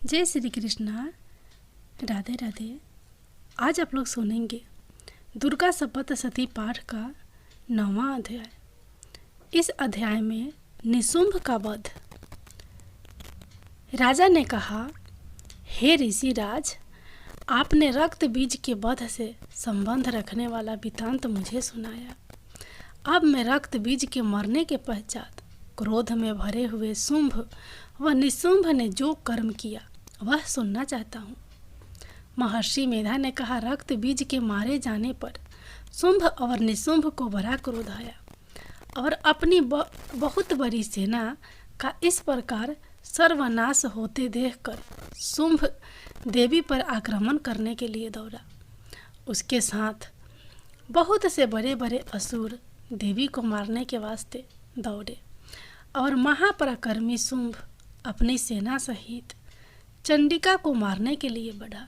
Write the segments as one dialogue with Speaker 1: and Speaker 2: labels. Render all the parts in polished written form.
Speaker 1: जय श्री कृष्णा। राधे राधे। आज आप लोग सुनेंगे दुर्गा सप्तशती पाठ का 9वां अध्याय। इस अध्याय में निशुंभ का वध। राजा ने कहा, हे ऋषिराज, आपने रक्त बीज के वध से संबंध रखने वाला वृत्तांत मुझे सुनाया। अब मैं रक्त बीज के मरने के पश्चात क्रोध में भरे हुए शुंभ व निशुंभ ने जो कर्म किया वह सुनना चाहता हूँ। महर्षि मेधा ने कहा, रक्त बीज के मारे जाने पर शुंभ और निशुंभ को बड़ा क्रोध आया और अपनी बहुत बड़ी सेना का इस प्रकार सर्वनाश होते देखकर शुंभ देवी पर आक्रमण करने के लिए दौड़ा। उसके साथ बहुत से बड़े बड़े असुर देवी को मारने के वास्ते दौड़े और महापराक्रमी शुंभ अपनी सेना सहित चंडिका को मारने के लिए बढ़ा।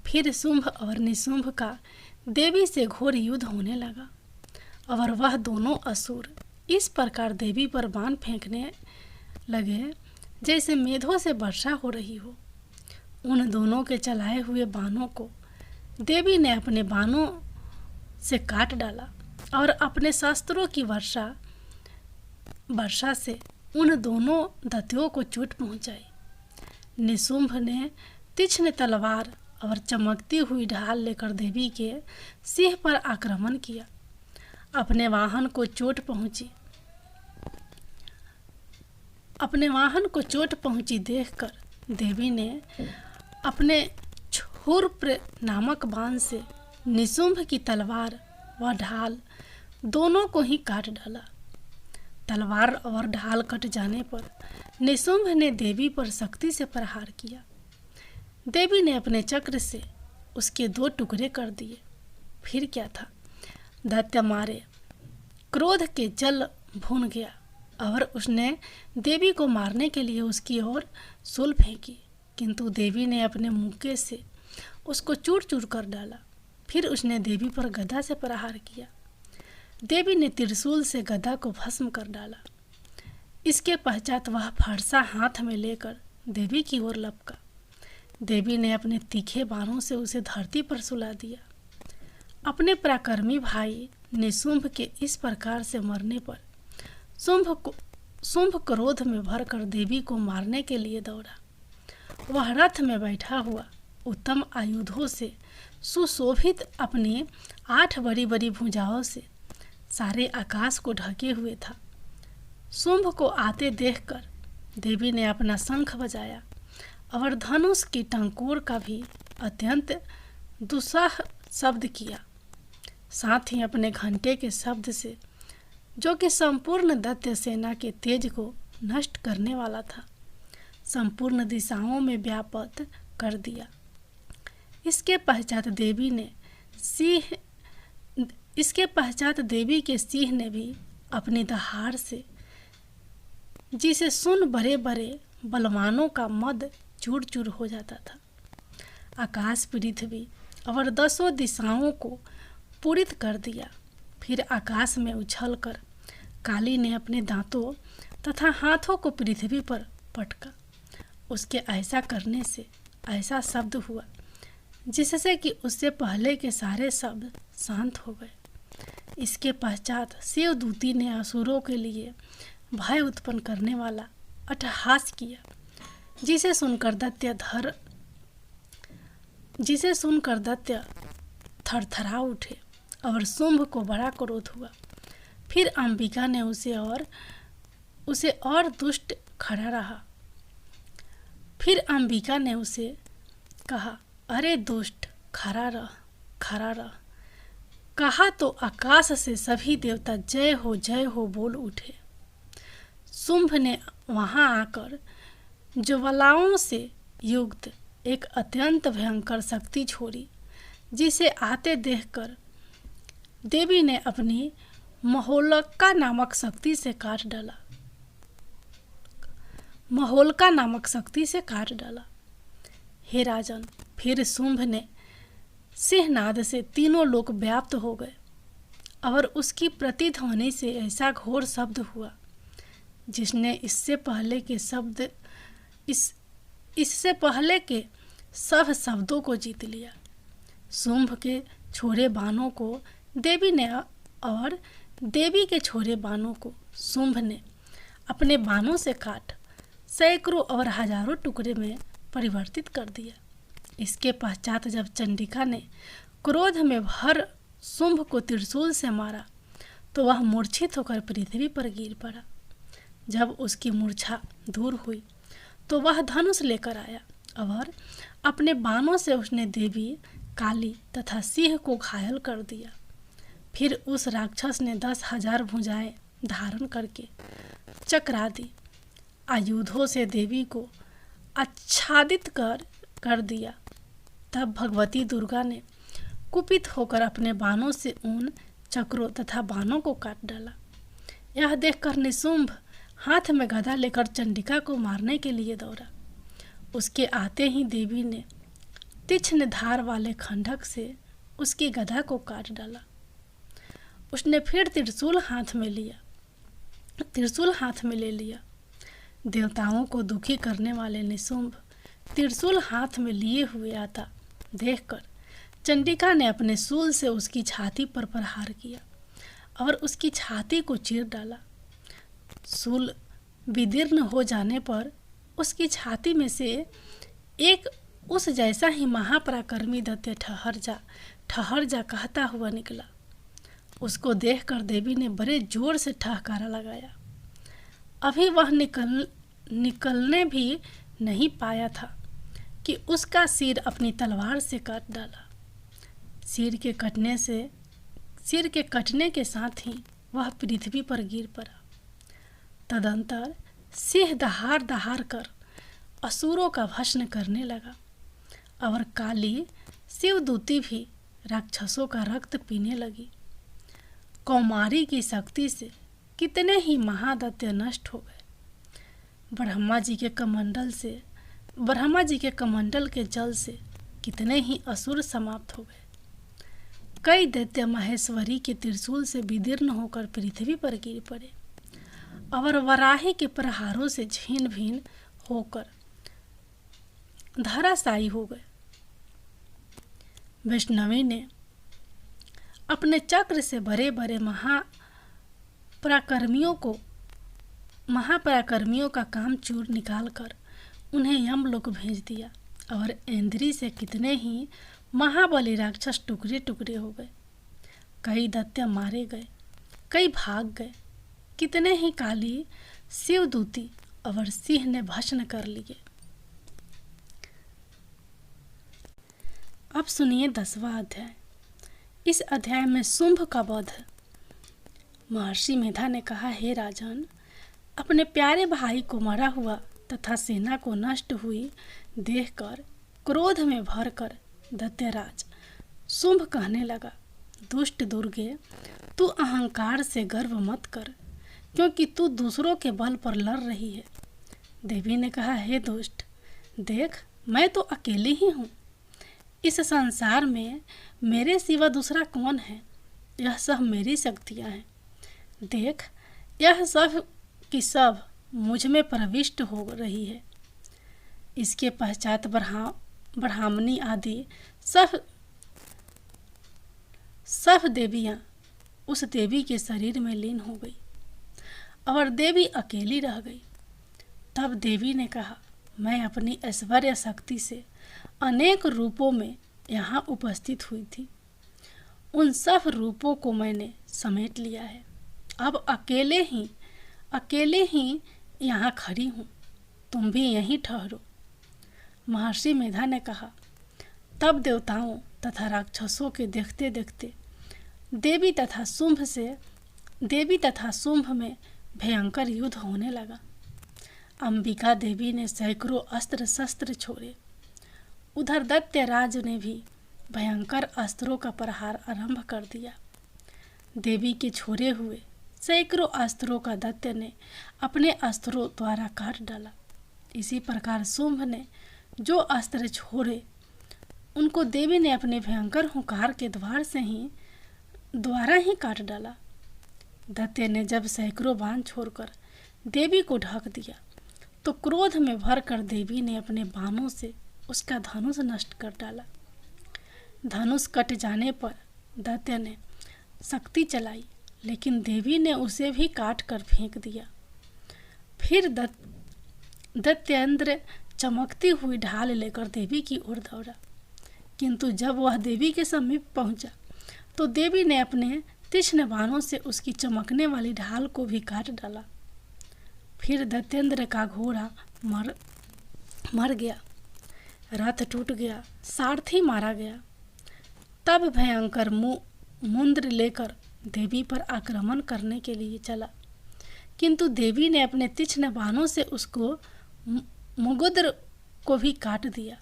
Speaker 1: फिर शुंभ और निशुंभ का देवी से घोर युद्ध होने लगा और वह दोनों असुर इस प्रकार देवी पर बाण फेंकने लगे जैसे मेघों से वर्षा हो रही हो। उन दोनों के चलाए हुए बाणों को देवी ने अपने बाणों से काट डाला और अपने शस्त्रों की वर्षा से उन दोनों दैत्यों को चोट पहुंचाई। निशुंभ ने तीक्ष्ण तलवार और चमकती हुई ढाल लेकर देवी के सिंह पर आक्रमण किया। अपने वाहन को चोट पहुंची देखकर देवी ने अपने क्षुर्प नामक बाण से निशुंभ की तलवार व ढाल दोनों को ही काट डाला। तलवार और ढाल कट जाने पर निशुंभ ने देवी पर शक्ति से प्रहार किया। देवी ने अपने चक्र से उसके 2 टुकड़े कर दिए। फिर क्या था, दैत्य मारे क्रोध के जल भून गया और उसने देवी को मारने के लिए उसकी ओर शूल फेंकी, किंतु देवी ने अपने मुक्के से उसको चूर चूर कर डाला। फिर उसने देवी पर गदा से प्रहार किया। देवी ने त्रिशूल से गदा को भस्म कर डाला। इसके पश्चात वह फरसा हाथ में लेकर देवी की ओर लपका। देवी ने अपने तीखे बाणों से उसे धरती पर सुला दिया। अपने पराक्रमी भाई निशुंभ के इस प्रकार से मरने पर शुंभ क्रोध में भरकर देवी को मारने के लिए दौड़ा। वह रथ में बैठा हुआ उत्तम आयुधों से सुशोभित अपनी 8 बड़ी बड़ी भुजाओं से सारे आकाश को ढके हुए था। शुंभ को आते देखकर देवी ने अपना शंख बजाया और धनुष की टंकोर का भी अत्यंत दुस्साह शब्द किया। साथ ही अपने घंटे के शब्द से, जो कि संपूर्ण दैत्य सेना के तेज को नष्ट करने वाला था, संपूर्ण दिशाओं में व्याप्त कर दिया। इसके पश्चात देवी के सिंह ने भी अपनी दहाड़ से, जिसे सुन बड़े बड़े बलवानों का मद चूर चूर हो जाता था, आकाश पृथ्वी और 10 दिशाओं को पूरित कर दिया। फिर आकाश में उछलकर काली ने अपने दांतों तथा हाथों को पृथ्वी पर पटका। उसके ऐसा करने से ऐसा शब्द हुआ जिससे कि उससे पहले के सारे शब्द शांत हो गए। इसके पश्चात शिवदूती ने असुरों के लिए भय उत्पन्न करने वाला अट्टहास किया, जिसे सुनकर दैत्य थरथरा उठे और शुंभ को बड़ा क्रोध हुआ। फिर अंबिका ने उसे और दुष्ट खड़ा रहा। फिर अंबिका ने उसे कहा, अरे दुष्ट, खड़ा रह। कहा तो आकाश से सभी देवता जय हो बोल उठे। शुंभ ने वहां आकर ज्वालाओं से युक्त एक अत्यंत भयंकर शक्ति छोड़ी, जिसे आते देखकर देवी ने अपनी महोल्का नामक शक्ति से काट डाला। हे राजन, फिर शुंभ ने सिंहनाद से तीनों लोक व्याप्त हो गए और उसकी प्रतिध्वनि से ऐसा घोर शब्द हुआ जिसने इससे पहले के शब्द इससे पहले के सब शब्दों को जीत लिया। शुंभ के छोरे बाणों को देवी ने और देवी के छोरे बाणों को शुंभ ने अपने बाणों से काट सैकड़ों और हजारों टुकड़े में परिवर्तित कर दिया। इसके पश्चात जब चंडिका ने क्रोध में भर शुंभ को त्रिशूल से मारा तो वह मूर्छित होकर पृथ्वी पर गिर पड़ा। जब उसकी मूर्छा दूर हुई तो वह धनुष लेकर आया और अपने बाणों से उसने देवी काली तथा सिंह को घायल कर दिया। फिर उस राक्षस ने 10,000 भुजाएं धारण करके चकरा दी। आयुधों से देवी को आच्छादित कर दिया। तब भगवती दुर्गा ने कुपित होकर अपने बाणों से उन चक्रों तथा बाणों को काट डाला। यह देखकर निशुंभ हाथ में गदा लेकर चंडिका को मारने के लिए दौड़ा। उसके आते ही देवी ने तीक्ष्ण धार वाले खंडक से उसकी गदा को काट डाला। उसने फिर त्रिशूल हाथ में ले लिया। देवताओं को दुखी करने वाले निशुंभ त्रिशूल हाथ में लिए हुए आता देखकर चंडिका ने अपने शूल से उसकी छाती पर प्रहार किया और उसकी छाती को चीर डाला। शूल विदीर्ण हो जाने पर उसकी छाती में से एक उस जैसा ही महापराक्रमी दैत्य ठहर जा कहता हुआ निकला। उसको देखकर देवी ने बड़े जोर से ठहकारा लगाया। अभी वह निकलने भी नहीं पाया था कि उसका सिर अपनी तलवार से काट डाला। सिर के कटने के साथ ही वह पृथ्वी पर गिर पड़ा। तदंतर सिंह दहाड़ कर असुरों का भस्म करने लगा और काली शिवदूती भी राक्षसों का रक्त पीने लगी। कौमारी की शक्ति से कितने ही महादैत्य नष्ट हो गए। ब्रह्मा जी के कमंडल के जल से कितने ही असुर समाप्त हो गए। कई दैत्य महेश्वरी के त्रिशूल से विदीर्ण होकर पृथ्वी पर गिर पड़े और वराही के प्रहारों से छीन भिन्न होकर धराशायी हो गए। वैष्णवी ने अपने चक्र से बड़े बड़े महापराक्रमियों का काम चूर निकालकर उन्हें यमलोक भेज दिया और इंद्री से कितने ही महाबली राक्षस टुकड़े टुकड़े हो गए। कई दैत्य मारे गए, कई भाग गए, कितने ही काली शिवदूती और सिंह ने भस्म कर लिए। अब सुनिए 10वां अध्याय। इस अध्याय में शुंभ का वध है। महर्षि मेधा ने कहा, हे राजन, अपने प्यारे भाई को मरा हुआ तथा सेना को नष्ट हुई देखकर क्रोध में भरकर दैत्यराज शुंभ कहने लगा, दुष्ट दुर्गे, तू अहंकार से गर्व मत कर, क्योंकि तू दूसरों के बल पर लड़ रही है। देवी ने कहा, हे दुष्ट, देख, मैं तो अकेली ही हूँ। इस संसार में मेरे सिवा दूसरा कौन है? यह सब मेरी शक्तियाँ हैं। देख, यह सब की सब मुझ में प्रविष्ट हो रही है। इसके पश्चात ब्राह्मणी आदि सब देवियाँ उस देवी के शरीर में लीन हो गई और देवी अकेली रह गई। तब देवी ने कहा, मैं अपनी ऐश्वर्य शक्ति से अनेक रूपों में यहाँ उपस्थित हुई थी। उन सब रूपों को मैंने समेट लिया है। अब अकेले ही यहाँ खड़ी हूँ। तुम भी यहीं ठहरो। महर्षि मेधा ने कहा। तब देवताओं तथा राक्षसों के देखते देखते देवी तथा शुंभ में भयंकर युद्ध होने लगा। अंबिका देवी ने सैकड़ों अस्त्र शस्त्र छोड़े। उधर दैत्यराज ने भी भयंकर अस्त्रों का प्रहार आरंभ कर दिया। देवी के छोड़े हुए सैकड़ों अस्त्रों का दैत्य ने अपने अस्त्रों द्वारा काट डाला। इसी प्रकार शुंभ ने जो अस्त्र छोड़े उनको देवी ने अपने भयंकर हुंकार के द्वारा ही काट डाला। दैत्य ने जब सैकड़ों बाण छोड़कर देवी को ढक दिया तो क्रोध में भरकर देवी ने अपने बाणों से उसका धनुष नष्ट कर डाला। धनुष कट जाने पर दैत्य ने शक्ति चलाई, लेकिन देवी ने उसे भी काट कर फेंक दिया। फिर दैत्येंद्र चमकती हुई ढाल लेकर देवी की ओर दौड़ा, किंतु जब वह देवी के समीप पहुंचा तो देवी ने अपने तीक्ष्ण बाणों से उसकी चमकने वाली ढाल को भी काट डाला। फिर दैत्येंद्र का घोड़ा मर गया, रथ टूट गया, सारथी मारा गया। तब भयंकर मुंद्र लेकर देवी पर आक्रमण करने के लिए चला, किंतु देवी ने अपने तीक्ष्ण बाणों से उसको मुगुद्र को भी काट दिया।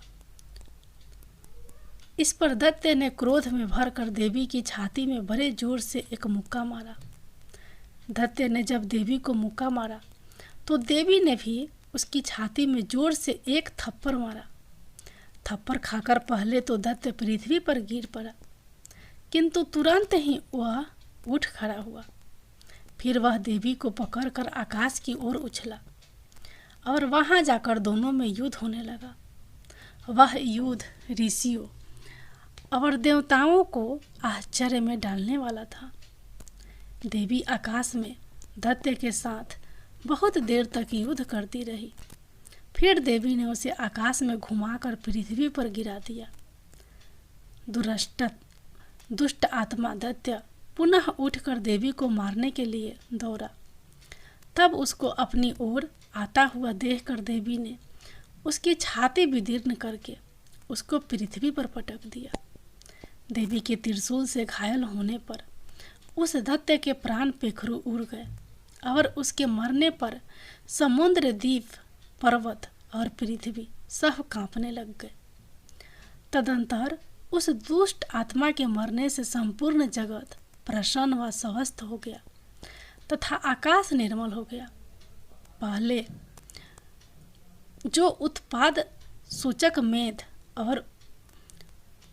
Speaker 1: इस पर दैत्य ने क्रोध में भरकर देवी की छाती में बड़े जोर से एक मुक्का मारा। दैत्य ने जब देवी को मुक्का मारा तो देवी ने भी उसकी छाती में जोर से एक थप्पड़ मारा। थप्पड़ खाकर पहले तो दैत्य पृथ्वी पर गिर पड़ा, किंतु तुरंत ही वह उठ खड़ा हुआ। फिर वह देवी को पकड़कर आकाश की ओर उछला और वहां जाकर दोनों में युद्ध होने लगा। वह युद्ध ऋषियों और देवताओं को आश्चर्य में डालने वाला था। देवी आकाश में दैत्य के साथ बहुत देर तक युद्ध करती रही। फिर देवी ने उसे आकाश में घुमाकर पृथ्वी पर गिरा दिया। दुष्ट आत्मा दैत्य पुनः उठकर देवी को मारने के लिए दौड़ा। तब उसको अपनी ओर आता हुआ देखकर देवी ने उसकी छाती विदीर्ण करके उसको पृथ्वी पर पटक दिया। देवी के त्रिशूल से घायल होने पर उस दैत्य के प्राण पेखरू उड़ गए और उसके मरने पर समुद्र, द्वीप, पर्वत और पृथ्वी सब कांपने लग गए। तदंतर उस दुष्ट आत्मा के मरने से संपूर्ण जगत प्रसन्न व स्वस्थ हो गया तथा आकाश निर्मल हो गया। पहले जो उत्पाद सूचक मेघ और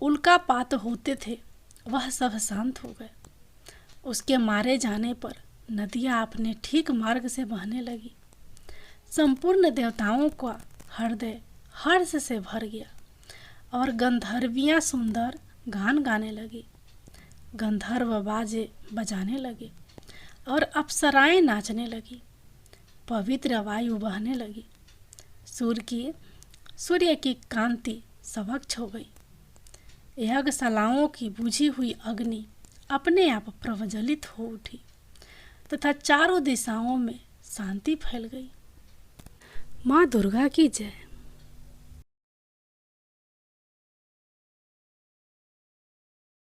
Speaker 1: उल्कापात होते थे वह सब शांत हो गए। उसके मारे जाने पर नदियां अपने ठीक मार्ग से बहने लगी। संपूर्ण देवताओं का हृदय हर्ष से भर गया और गंधर्वियां सुंदर गान गाने लगी। गंधर्व बाजे बजाने लगे और अप्सराएं नाचने लगी। पवित्र वायु बहने लगी। सूर्य की कांति स्वच्छ हो गई। यज्ञशालाओं की बुझी हुई अग्नि अपने आप प्रज्वलित हो उठी तथा चारों दिशाओं में शांति फैल गई। माँ दुर्गा की जय।